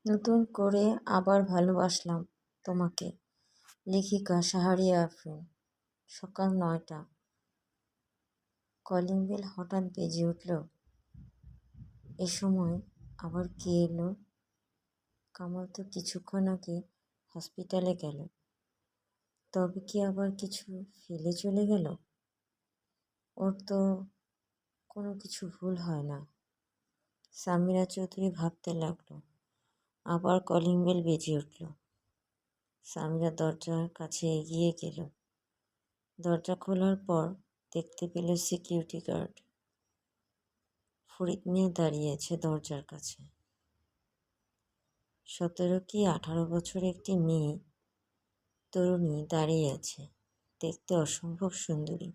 নতুন করে আবার ভালোবাসলাম তোমাকে। লেখিকা শাহরিয়া আফরিন। সকাল ৯টা। কলিং বেল হঠাৎ বেজে উঠল। এ সময় আবার কে এলো? কামাল তো কিছুক্ষণ আগে হসপিটালে গেল। তবে কি আবার কিছু ফেলে চলে গেল? ওর তো কোনো কিছু ভুল হয় না। সামিরা চৌধুরী ভাবতে লাগলো। আবার কলিং বেল বেজে উঠল। সামিরা দরজার কাছে এগিয়ে গেল। দরজা খোলার পর দেখতে পেল সিকিউরিটি গার্ড ফরিদ মিয়া দাঁড়িয়ে আছে দরজার কাছে। 17 কি 18 বছরের একটি মেয়ে তরুণী দাঁড়িয়ে আছে, দেখতে অসম্ভব সুন্দরী।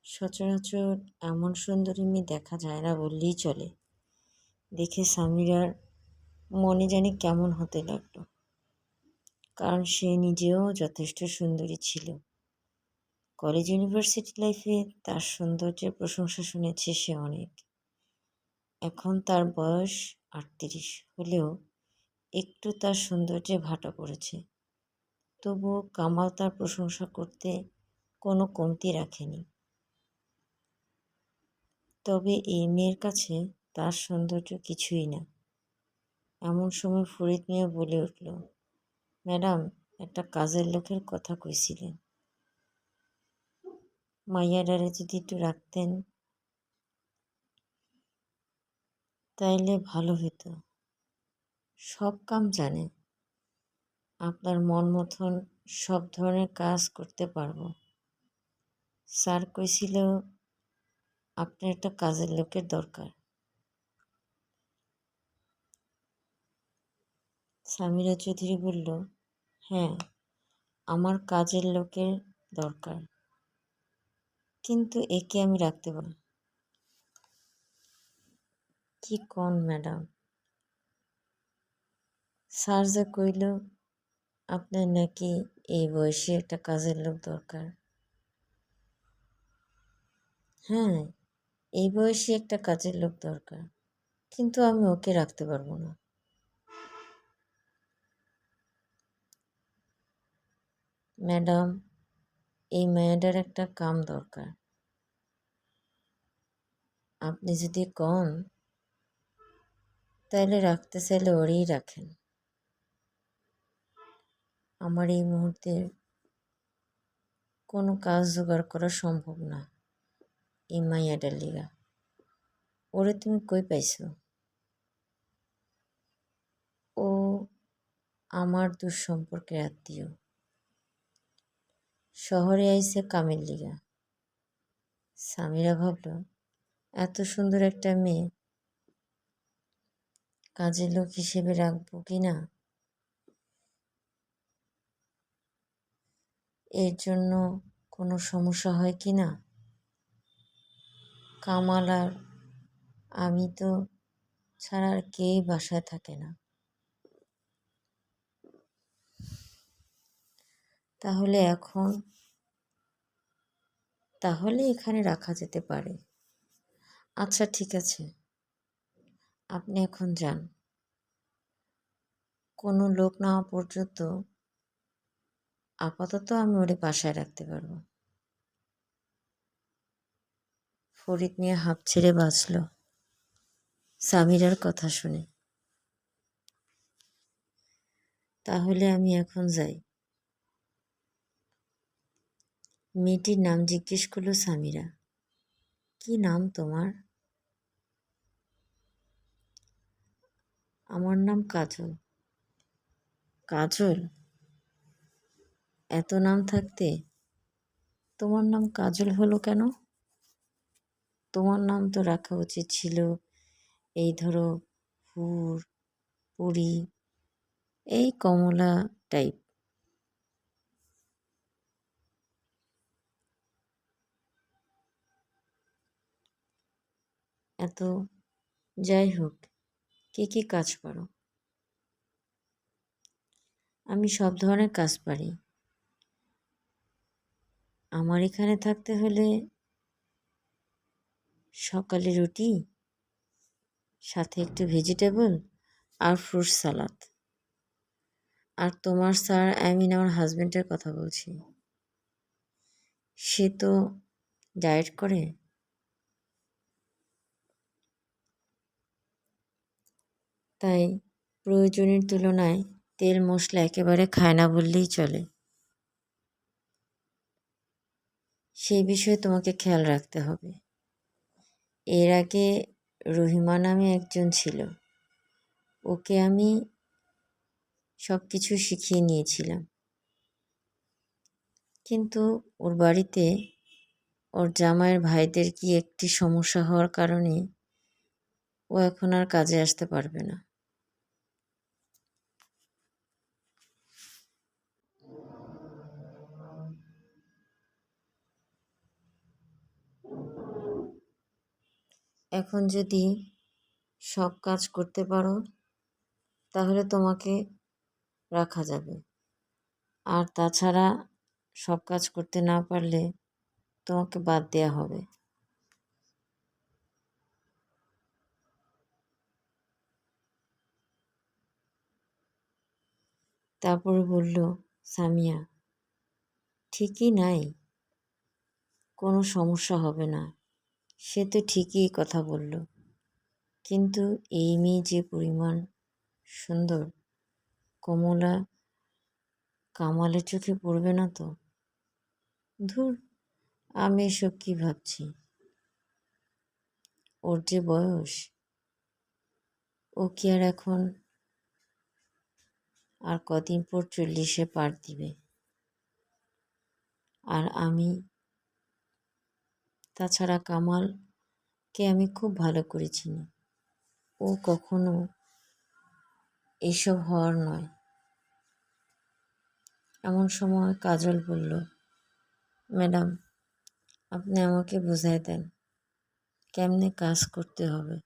সচরাচর এমন সুন্দরী মেয়ে দেখা যায় না বললেই চলে। দেখে সামিরার মনে জানি কেমন হতে লাগলো, কারণ সে নিজেও যথেষ্ট সুন্দরী ছিল। কলেজ ইউনিভার্সিটি লাইফে তার সৌন্দর্যের প্রশংসা শুনেছে সে অনেক। এখন তার বয়স 38 হলেও একটু তার সৌন্দর্যে ভাটা পড়েছে। তবুও কামাল তার প্রশংসা করতে কোনো কমতি রাখেনি। তবে এই মেয়ের কাছে তার সৌন্দর্য কিছুই না। এমন সময় ফরিদ মিয়া বলে উঠল, ম্যাডাম, একটা কাজের লোকের কথা কইছিলেন। মাইয়াডারে যদি একটু রাখতেন তাইলে ভালো হতো। সব কাম জানে, আপনার মন মতন সব ধরনের কাজ করতে পারবো। স্যার কইছিল আপনার একটা কাজের লোকের দরকার। সামিরা চৌধুরী বলল, হ্যাঁ, আমার কাজের লোকের দরকার, কিন্তু একে আমি রাখতে পারি। কি কন ম্যাডাম? স্যার যে কইল আপনার নাকি এই বয়সে একটা কাজের লোক দরকার। হ্যাঁ, এই বয়সে একটা কাজের লোক দরকার, কিন্তু আমি ওকে রাখতে পারবো না। ম্যাডাম, এই মেয়েটার একটা কাম দরকার। আপনি যদি কন তাহলে রাখতে চাইলে ওরেই রাখেন। আমার এই মুহূর্তে কোনো কাজ জোগাড় করা সম্ভব না এই মাইয়াটার লিগা। ওরে তুমি কই পাইছো? ও আমার দুঃসম্পর্কের আত্মীয়। শহরে আইছে কামের লিগা। সামিরা ভাবল, এত সুন্দর একটা মেয়ে কাজের লোক হিসেবে রাখবো কি না, এর জন্য কোনো সমস্যা হয় কি না। কামাল আর আমি তো ছাড়া আর কেই বাসায় থাকে না। তাহলে এখানে রাখা যেতে পারে। আচ্ছা, ঠিক আছে, আপনি এখন যান। কোনো লোক না হওয়া পর্যন্ত আপাতত আমি ওরে বাসায় রাখতে পারবো। ফরিদ মিয়া হাঁপ ছেড়ে বাঁচল সামিরার কথা শুনে। তাহলে আমি এখন যাই। মেয়েটির নাম জিজ্ঞেস করলো সামিরা। কি নাম তোমার? আমার নাম কাজল। কাজল? এত নাম থাকতে তোমার নাম কাজল হলো কেন? তোমার নাম তো রাখা উচিত ছিল এই ধরো হুর, পুরি, এই কমলা টাইপ। এত যাই হোক, কি কাজ পারো? আমি সব ধরনের কাজ পারি। আমার এখানে থাকতে হলে সকালে রুটি, সাথে একটু ভেজিটেবল আর ফ্রুট সালাদ। আর তোমার স্যার, আমার হাজবেন্ডের কথা বলছি। সে তো ডায়েট করে, তাই প্রয়োজনের তুলনায় তেল মশলা একেবারে খায় না বললেই চলে। সেই বিষয়ে তোমাকে খেয়াল রাখতে হবে। এর আগে রহিমা নামে একজন ছিল, ওকে আমি সব কিছু শিখিয়ে নিয়েছিলাম, কিন্তু ওর বাড়িতে ওর জামাইয়ের ভাইদের কি একটি সমস্যা হওয়ার কারণে ও এখন আর কাজে আসতে পারবে না। এখন যদি সব কাজ করতে পারো তাহলে তোমাকে রাখা যাবে, আর তাছাড়া সব কাজ করতে না পারলে তোমাকে বাদ দেওয়া হবে। তারপরে বলল সামিয়া, ঠিকই নাই, কোনো সমস্যা হবে না। সে তো ঠিকই কথা বলল, কিন্তু এই মেয়ে যে পরিমাণ সুন্দর, কমলা কামালের চোখে পড়বে না তো? ধুর, আমি এসব কি ভাবছি। ওর যে বয়স, ও কি আর এখন আর কদিন পর 40-এ পার দিবে। আর আমি, তাছাড়া কামালকে আমি খুব ভালো করে চিনি, ও কখনো এসব হওয়ার নয়। এমন সময় কাজল বলল, ম্যাডাম, আপনি আমাকে বুঝাই দেন কেমনে কাজ করতে হবে।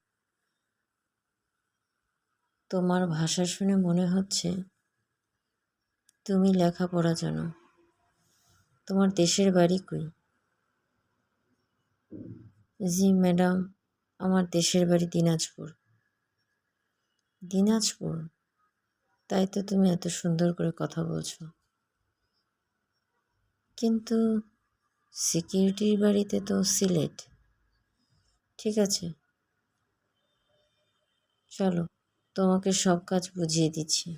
তোমার ভাষা শুনে মনে হচ্ছে তুমি লেখাপড়া জানো। তোমার দেশের বাড়ি কই? জি ম্যাডাম, আমার দেশের বাড়ি দিনাজপুর। দিনাজপুর? তাই তো তুমি এত সুন্দর করে কথা বলছো। কিন্তু সিকিউরিটির বাড়িতে তো সিলেট। ঠিক আছে, চলো তোমাকে সব কাজ বুঝিয়ে দিচ্ছি।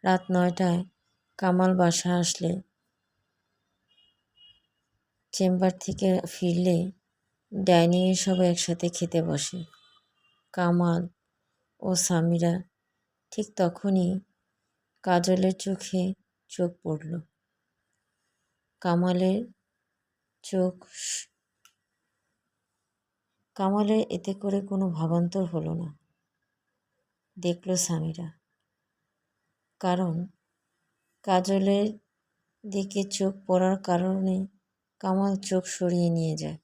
রাত 9টায় কামাল বাসা আসলে, চেম্বার থেকে ফিরলে ডাইনিংয়ে সবাই একসাথে খেতে বসে। কামাল ও সামিরা। ঠিক তখনই কাজলের চোখে চোখ পড়ল। কামালের চোখ কামালের এতে করে কোনো ভাবান্তর হলো না, দেখল সামিরা। কারণ কাজলের দিকে চোখ পড়ার কারণে কামাল চোখ সরিয়ে নিয়ে যায়।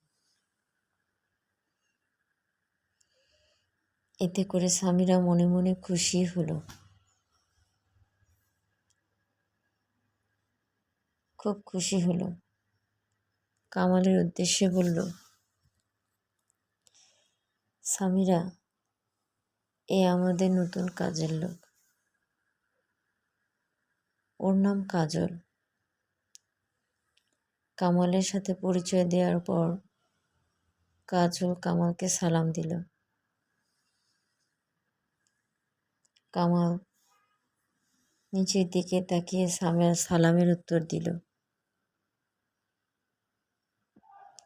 এতে করে সামিরা মনে মনে খুশি হলো, খুব খুশি হলো। কামালের উদ্দেশ্যে বলল, সামিরা, এ আমাদের নতুন কাজের লোক, ওর নাম কাজল। কামালের সাথে পরিচয় দেওয়ার পর কাজল কামালকে সালাম দিল। কামাল নিচের দিকে তাকিয়ে সালামের উত্তর দিল।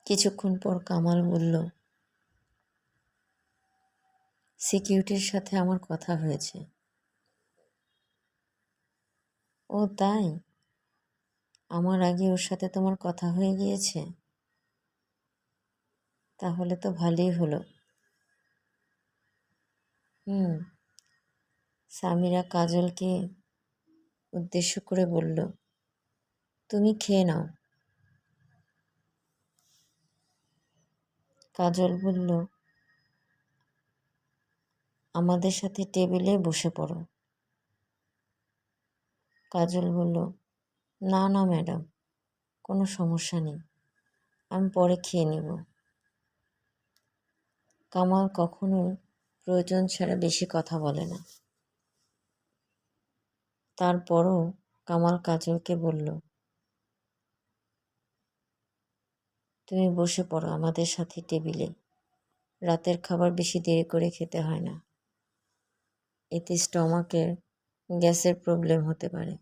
কিছুক্ষণ পর কামাল বলল, সিকিউরিটির সাথে আমার কথা হয়েছে। ও তাই? আমার আগে ওর সাথে তোমার কথা হয়ে গিয়েছে? তাহলে তো ভালোই হলো। হুম। সামিরা কাজলকে উদ্দেশ্য করে বলল, তুমি খেয়ে নাও। কাজল বলল, আমাদের সাথে টেবিলে বসে পড়ো। কাজল বলল, না না ম্যাডাম, কোনো সমস্যা নেই, আমি পরে খেয়ে নেব। কামাল কখনোই প্রয়োজন ছাড়া বেশি কথা বলে না। তারপরও কামাল কাজলকে বলল, তুমি বসে পড়ো আমাদের সাথে টেবিলে। রাতের খাবার বেশি দেরি করে খেতে হয় না, এতে স্টমাকের গ্যাসের প্রবলেম হতে পারে।